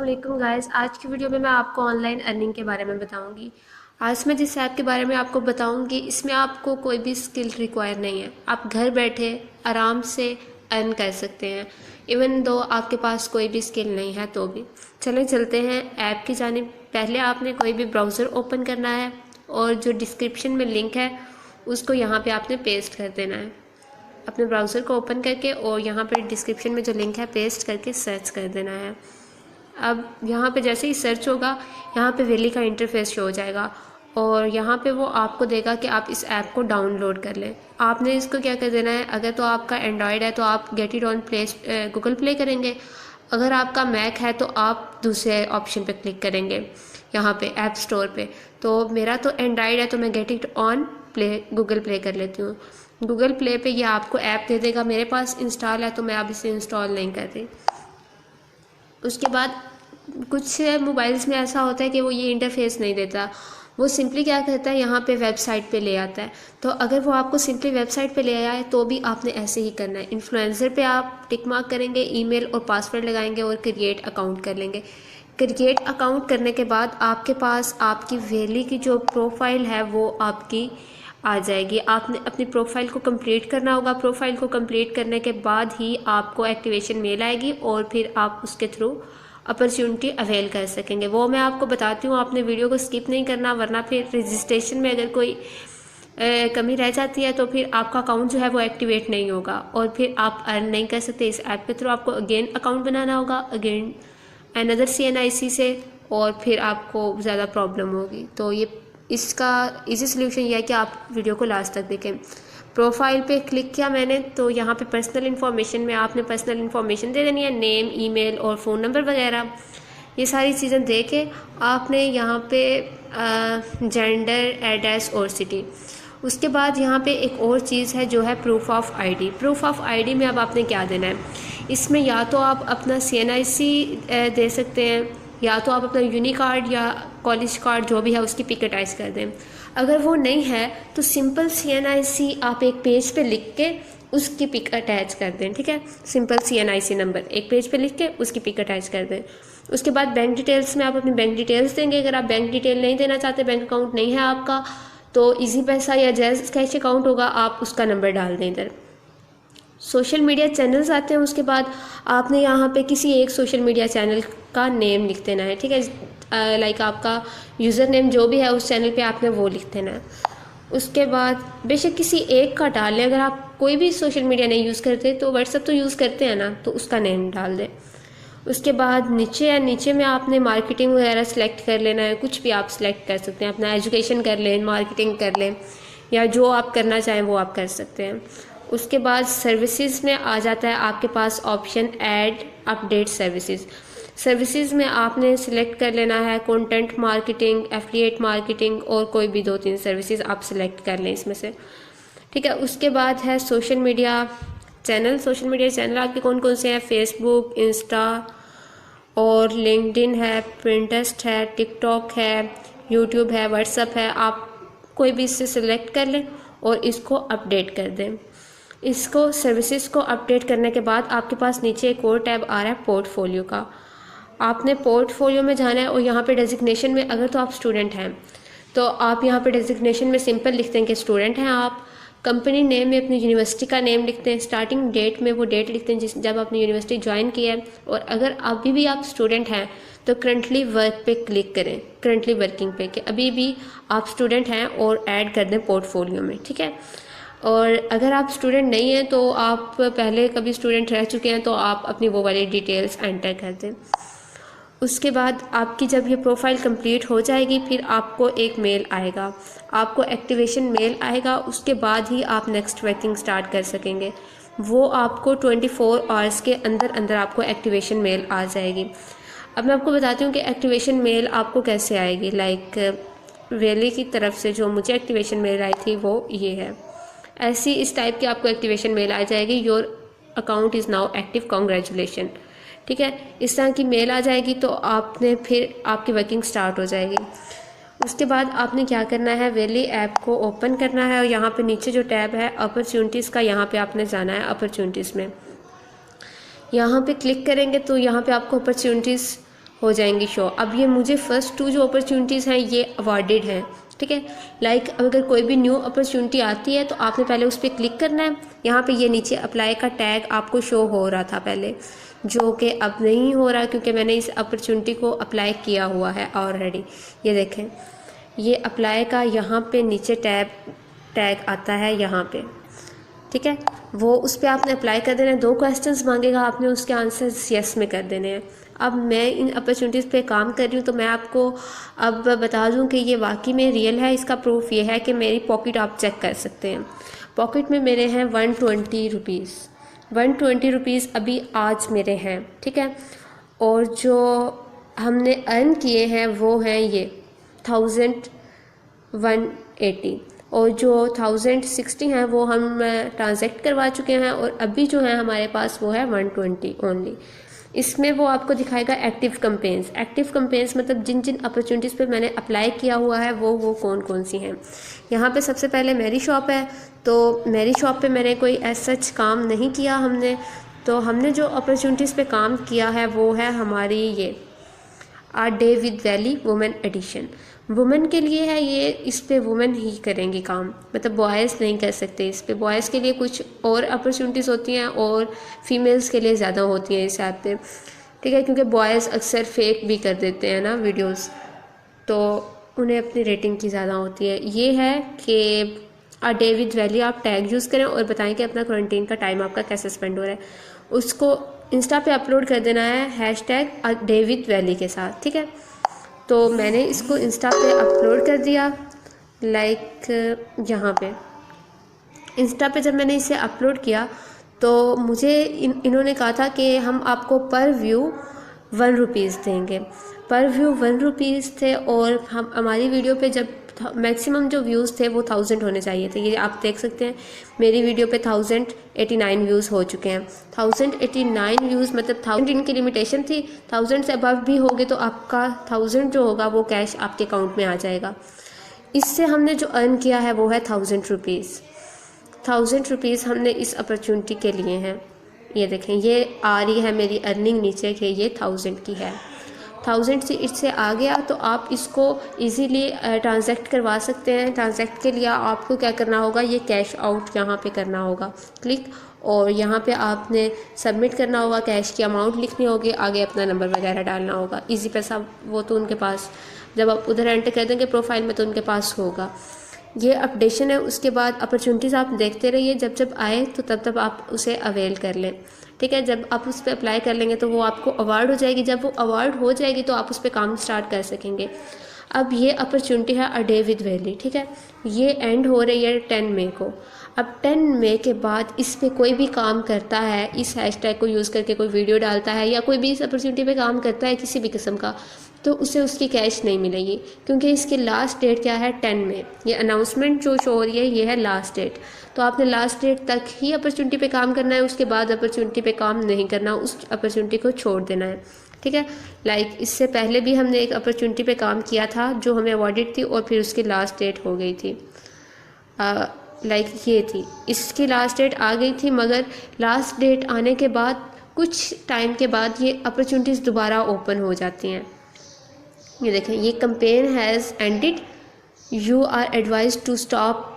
वालेकुम गाइस। आज की वीडियो में मैं आपको ऑनलाइन अर्निंग के बारे में बताऊंगी। आज मैं जिस ऐप के बारे में आपको बताऊंगी इसमें आपको कोई भी स्किल रिक्वायर नहीं है। आप घर बैठे आराम से अर्न कर सकते हैं, इवन दो आपके पास कोई भी स्किल नहीं है तो भी। चलें चलते हैं ऐप की जानिब। पहले आपने कोई भी ब्राउज़र ओपन करना है और जो डिस्क्रिप्शन में लिंक है उसको यहाँ पर आपने पेस्ट कर देना है। अपने ब्राउज़र को ओपन करके और यहाँ पर डिस्क्रिप्शन में जो लिंक है पेस्ट करके सर्च कर देना है। अब यहाँ पे जैसे ही सर्च होगा यहाँ पे वेली का इंटरफेस शो हो जाएगा और यहाँ पे वो आपको देगा कि आप इस ऐप को डाउनलोड कर लें। आपने इसको क्या कर देना है, अगर तो आपका एंड्रॉयड है तो आप get it on Google play करेंगे। अगर आपका मैक है तो आप दूसरे ऑप्शन पे क्लिक करेंगे यहाँ पे ऐप स्टोर पे। तो मेरा तो एंड्रॉयड है तो मैं get it on play Google play कर लेती हूँ। गूगल प्ले पे ये आपको ऐप दे देगा। मेरे पास इंस्टॉल है तो मैं अब इसे इंस्टॉल नहीं कर रही। उसके बाद कुछ मोबाइल्स में ऐसा होता है कि वो ये इंटरफेस नहीं देता, वो सिंपली क्या करता है यहाँ पे वेबसाइट पे ले आता है। तो अगर वो आपको सिंपली वेबसाइट पे ले आया है तो भी आपने ऐसे ही करना है। इन्फ्लुएंसर पे आप टिक मार्क करेंगे, ईमेल और पासवर्ड लगाएंगे और क्रिएट अकाउंट कर लेंगे। क्रिएट अकाउंट करने के बाद आपके पास आपकी वेली की जो प्रोफाइल है वो आपकी आ जाएगी। आपने अपनी प्रोफाइल को कंप्लीट करना होगा। प्रोफाइल को कंप्लीट करने के बाद ही आपको एक्टिवेशन मेल आएगी और फिर आप उसके थ्रू अपॉर्चुनिटी अवेल कर सकेंगे। वो मैं आपको बताती हूँ, आपने वीडियो को स्किप नहीं करना, वरना फिर रजिस्ट्रेशन में अगर कोई कमी रह जाती है तो फिर आपका अकाउंट जो है वो एक्टिवेट नहीं होगा और फिर आप अर्न नहीं कर सकते इस ऐप के थ्रू। आपको अगेन अकाउंट बनाना होगा, अगेन अनदर CNIC से, और फिर आपको ज़्यादा प्रॉब्लम होगी। तो ये इसका इजी सोल्यूशन यह है कि आप वीडियो को लास्ट तक देखें। प्रोफाइल पे क्लिक किया मैंने तो यहाँ पे पर्सनल इन्फॉर्मेशन में आपने पर्सनल इन्फॉर्मेशन दे देनी है, नेम, ईमेल और फ़ोन नंबर वगैरह। ये सारी चीज़ें दे के आपने यहाँ पे जेंडर, एड्रेस और सिटी। उसके बाद यहाँ पे एक और चीज़ है जो है proof of ID. Proof of ID में अब आपने क्या देना है, इसमें या तो आप अपना CNIC दे सकते हैं या तो आप अपना यूनी कार्ड या कॉलेज कार्ड जो भी है उसकी पिक अटैच कर दें। अगर वो नहीं है तो सिंपल CNIC आप एक पेज पे लिख के उसकी पिक अटैच कर दें। ठीक है, सिंपल CNIC नंबर एक पेज पे लिख के उसकी पिक अटैच कर दें। उसके बाद बैंक डिटेल्स में आप अपनी बैंक डिटेल्स देंगे। अगर आप बैंक डिटेल नहीं देना चाहते, बैंक अकाउंट नहीं है आपका, तो इजी पैसा या जैज़ कैश अकाउंट होगा, आप उसका नंबर डाल दें इधर। सोशल मीडिया चैनल्स आते हैं, उसके बाद आपने यहाँ पे किसी एक सोशल मीडिया चैनल का नेम लिख देना है। ठीक है, लाइक आपका यूज़र नेम जो भी है उस चैनल पे आपने वो लिख देना है। उसके बाद बेशक किसी एक का डाल लें। अगर आप कोई भी सोशल मीडिया नहीं यूज़ करते तो व्हाट्सएप तो यूज़ करते हैं ना, तो उसका नेम डाल दें। उसके बाद नीचे में आपने मार्केटिंग वगैरह सेलेक्ट कर लेना है। कुछ भी आप सेलेक्ट कर सकते हैं, अपना एजुकेशन कर लें, मार्केटिंग कर लें, या जो आप करना चाहें वो आप कर सकते हैं। उसके बाद सर्विसेज में आ जाता है आपके पास option add update services. Services में आपने सिलेक्ट कर लेना है कंटेंट मार्केटिंग, एफिलिएट मार्केटिंग और कोई भी 2-3 सर्विसेज आप सिलेक्ट कर लें इसमें से। ठीक है, उसके बाद है social media channel. Social media channel आपके कौन कौन से हैं, फेसबुक, इंस्टा और लिंक्डइन है, पिंटरेस्ट है, टिकटॉक है, यूट्यूब है, व्हाट्सएप है। आप कोई भी इससे सिलेक्ट कर लें और इसको अपडेट कर दें। इसको सर्विसेज को अपडेट करने के बाद आपके पास नीचे एक और टैब आ रहा है पोर्टफोलियो का। आपने पोर्टफोलियो में जाना है और यहाँ पे डेजिग्नेशन में अगर तो आप स्टूडेंट हैं तो आप यहाँ पे डेजिग्नेशन में सिंपल लिखते हैं कि स्टूडेंट हैं आप। कंपनी नेम में अपनी यूनिवर्सिटी का नेम लिखते हैं। स्टार्टिंग डेट में वो डेट लिखते हैं जब आपने यूनिवर्सिटी ज्वाइन की है। और अगर अभी भी आप स्टूडेंट हैं तो करंटली वर्क पे क्लिक करें, करंटली वर्किंग पे, कि अभी भी आप स्टूडेंट हैं और ऐड कर दें पोर्टफोलियो में। ठीक है, और अगर आप स्टूडेंट नहीं हैं तो आप पहले कभी स्टूडेंट रह चुके हैं तो आप अपनी वो वाली डिटेल्स एंटर कर दें। उसके बाद आपकी जब ये प्रोफाइल कंप्लीट हो जाएगी फिर आपको एक मेल आएगा, आपको एक्टिवेशन मेल आएगा। उसके बाद ही आप नेक्स्ट वर्किंग स्टार्ट कर सकेंगे। वो आपको 24 आवर्स के अंदर अंदर आपको एक्टिवेशन मेल आ जाएगी। अब मैं आपको बताती हूँ कि एक्टिवेशन मेल आपको कैसे आएगी। लाइक वेली की तरफ से जो मुझे एक्टिवेशन मेल आई थी वो ये है। ऐसी इस टाइप की आपको एक्टिवेशन मेल आ जाएगी, your account is now active, congratulation. ठीक है, इस तरह की मेल आ जाएगी तो आपने फिर आपकी वर्किंग स्टार्ट हो जाएगी। उसके बाद आपने क्या करना है, वेली ऐप को ओपन करना है और यहाँ पे नीचे जो टैब है अपॉर्चुनिटीज़ का, यहाँ पे आपने जाना है अपॉर्चुनिटीज़ में। यहाँ पे क्लिक करेंगे तो यहाँ पे आपको अपॉर्चुनिटीज़ हो जाएंगी शो। अब ये मुझे फर्स्ट 2 जो अपॉर्चुनिटीज़ हैं ये अवॉर्डेड हैं, ठीक है। लाइक अगर कोई भी न्यू अपॉर्चुनिटी आती है तो आपने पहले उस पर क्लिक करना है। यहाँ पे ये नीचे अप्लाई का टैग आपको शो हो रहा था पहले, जो कि अब नहीं हो रहा क्योंकि मैंने इस अपॉर्चुनिटी को अप्लाई किया हुआ है ऑलरेडी। ये देखें, ये अप्लाई का यहाँ पे नीचे टैग आता है यहाँ पे, ठीक है। वो उस पर आपने अप्लाई कर देना है। 2 क्वेश्चंस मांगेगा, आपने उसके आंसर्स यस में कर देने हैं। अब मैं इन अपॉर्चुनिटीज़ पे काम कर रही हूँ तो मैं आपको अब बता दूँ कि ये वाकई में रियल है। इसका प्रूफ ये है कि मेरी पॉकेट आप चेक कर सकते हैं। पॉकेट में मेरे हैं 120 रुपीज़, 120 रुपीज़ अभी आज मेरे हैं, ठीक है। और जो हमने अर्न किए हैं वो हैं ये 1180, और जो 1060 हैं वो हम ट्रांजैक्ट करवा चुके हैं, और अभी जो है हमारे पास वो है 120 ओनली। इसमें वो आपको दिखाएगा एक्टिव कंपेन्स। एक्टिव कंपेन्स मतलब जिन जिन अपॉर्चुनिटीज़ पे मैंने अप्लाई किया हुआ है वो कौन कौन सी हैं। यहाँ पे सबसे पहले मेरी शॉप है, तो मेरी शॉप पे मैंने कोई ऐसा सच काम नहीं किया हमने जो अपॉर्चुनिटीज़ पे काम किया है वो है हमारी ये a day with valley women edition. Women के लिए है ये, इस पे वुमेन ही करेंगी काम, मतलब बॉयज़ नहीं कर सकते इस पे। बॉयज़ के लिए कुछ और अपॉर्चुनिटीज़ होती हैं और फीमेल्स के लिए ज़्यादा होती हैं इस ऐप पे, ठीक है। क्योंकि बॉयज़ अक्सर फेक भी कर देते हैं ना वीडियोस, तो उन्हें अपनी रेटिंग की ज़्यादा होती है। ये है कि आ डे विद वैली आप टैग यूज़ करें और बताएं कि अपना क्वारंटीन का टाइम आपका कैसे स्पेंड हो रहा है। उसको इंस्टा पे अपलोड कर देना है hashtag a day with valley के साथ, ठीक है। तो मैंने इसको इंस्टा पे अपलोड कर दिया। लाइक यहाँ पे इंस्टा पे जब मैंने इसे अपलोड किया तो मुझे इन्होंने कहा था कि हम आपको पर व्यू 1 रुपीज़ देंगे। पर व्यू 1 रुपीज़ थे, और हम हमारी वीडियो पे जब मैक्सिमम जो व्यूज़ थे वो 1000 होने चाहिए थे। ये आप देख सकते हैं मेरी वीडियो पे 1089 व्यूज़ हो चुके हैं। 1089 व्यूज़ मतलब 1000 इनकी लिमिटेशन थी, 1000 से अबव भी होगे तो आपका 1000 जो होगा वो कैश आपके अकाउंट में आ जाएगा। इससे हमने जो अर्न किया है वो है 1000 रुपीज़। 1000 रुपीज़ हमने इस अपॉर्चुनिटी के लिए हैं। ये देखें, ये आ रही है मेरी अर्निंग नीचे के, ये 1000 की है। 1000 से इससे आ गया तो आप इसको इजीली ट्रांजैक्ट करवा सकते हैं। ट्रांजैक्ट के लिए आपको क्या करना होगा, ये कैश आउट यहाँ पे करना होगा क्लिक, और यहाँ पे आपने सबमिट करना होगा, कैश की अमाउंट लिखनी होगी, आगे अपना नंबर वगैरह डालना होगा। इजी पैसा वो तो उनके पास, जब आप उधर एंटर कर देंगे प्रोफाइल में तो उनके पास होगा। ये अपडेशन है। उसके बाद अपॉर्चुनिटीज़ आप देखते रहिए, जब जब आए तो तब तब आप उसे अवेल कर लें, ठीक है। जब आप उस पर अप्लाई कर लेंगे तो वो आपको अवार्ड हो जाएगी। जब वो अवार्ड हो जाएगी तो आप उस पर काम स्टार्ट कर सकेंगे। अब ये अपॉर्चुनिटी है अ डे विद वैली, ठीक है। ये एंड हो रही है 10 मई को। अब 10 मई के बाद इस पर कोई भी काम करता है, इस हैशटैग को यूज़ करके कोई वीडियो डालता है या कोई भी इस अपॉर्चुनिटी पे काम करता है किसी भी किस्म का, तो उसे उसकी कैश नहीं मिलेगी, क्योंकि इसकी लास्ट डेट क्या है 10 मई। ये अनाउंसमेंट जो शो हो रही है ये है लास्ट डेट, तो आपने लास्ट डेट तक ही अपॉर्चुनिटी पे काम करना है। उसके बाद अपॉर्चुनिटी पे काम नहीं करना, उस अपॉर्चुनिटी को छोड़ देना है, ठीक है। लाइक इससे पहले भी हमने एक अपॉर्चुनिटी पे काम किया था जो हमें अवॉर्डेड थी और फिर उसकी लास्ट डेट हो गई थी। लाइक ये थी, इसकी लास्ट डेट आ गई थी, मगर लास्ट डेट आने के बाद कुछ टाइम के बाद ये अपॉर्चुनिटीज़ दोबारा ओपन हो जाती हैं। ये देखें, ये campaign has ended, you are advise to stop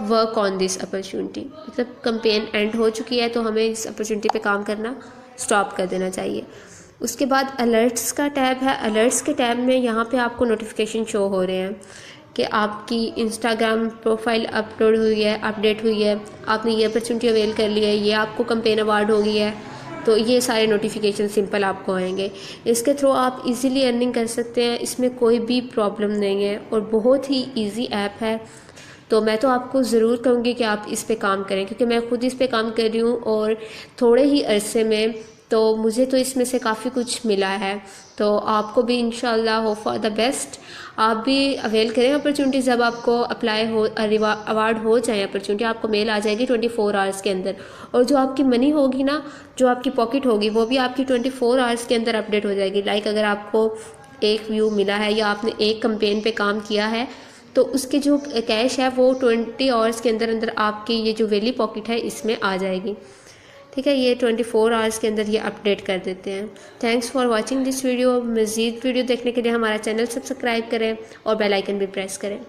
work on this opportunity. मतलब कैंपेन एंड हो चुकी है तो हमें इस अपॉर्चुनिटी पे काम करना स्टॉप कर देना चाहिए। उसके बाद अलर्ट्स का टैब है। अलर्ट्स के टैब में यहाँ पे आपको नोटिफिकेशन शो हो रहे हैं कि आपकी इंस्टाग्राम प्रोफाइल अपलोड हुई है, अपडेट हुई है, आपने ये अपॉर्चुनिटी अवेल कर ली है, ये आपको कैंपेन अवार्ड हो गई है। तो ये सारे नोटिफिकेशन सिंपल आपको आएंगे। इसके थ्रू आप इजीली अर्निंग कर सकते हैं, इसमें कोई भी प्रॉब्लम नहीं है और बहुत ही इजी ऐप है। तो मैं तो आपको ज़रूर कहूँगी कि आप इस पे काम करें, क्योंकि मैं खुद इस पे काम कर रही हूँ और थोड़े ही अरसे में तो मुझे तो इसमें से काफ़ी कुछ मिला है। तो आपको भी इंशाल्लाह होप फॉर द बेस्ट, आप भी अवेल करें अपॉर्चुनिटी। जब आपको अप्लाई हो अवार्ड हो जाए अपॉर्चुनिटी, आपको मेल आ जाएगी 24 आवर्स के अंदर, और जो आपकी मनी होगी ना, जो आपकी पॉकेट होगी, वो भी आपकी 24 आवर्स के अंदर अपडेट हो जाएगी। लाइक अगर आपको एक व्यू मिला है या आपने एक कैंपेन पे काम किया है तो उसके जो कैश है वो 20 आवर्स के अंदर अंदर आपकी ये जो वैली पॉकेट है इसमें आ जाएगी, ठीक है, ये 24 आवर्स के अंदर ये अपडेट कर देते हैं। Thanks for watching this video. मज़ीद वीडियो देखने के लिए हमारा चैनल सब्सक्राइब करें और बेल आइकन भी प्रेस करें।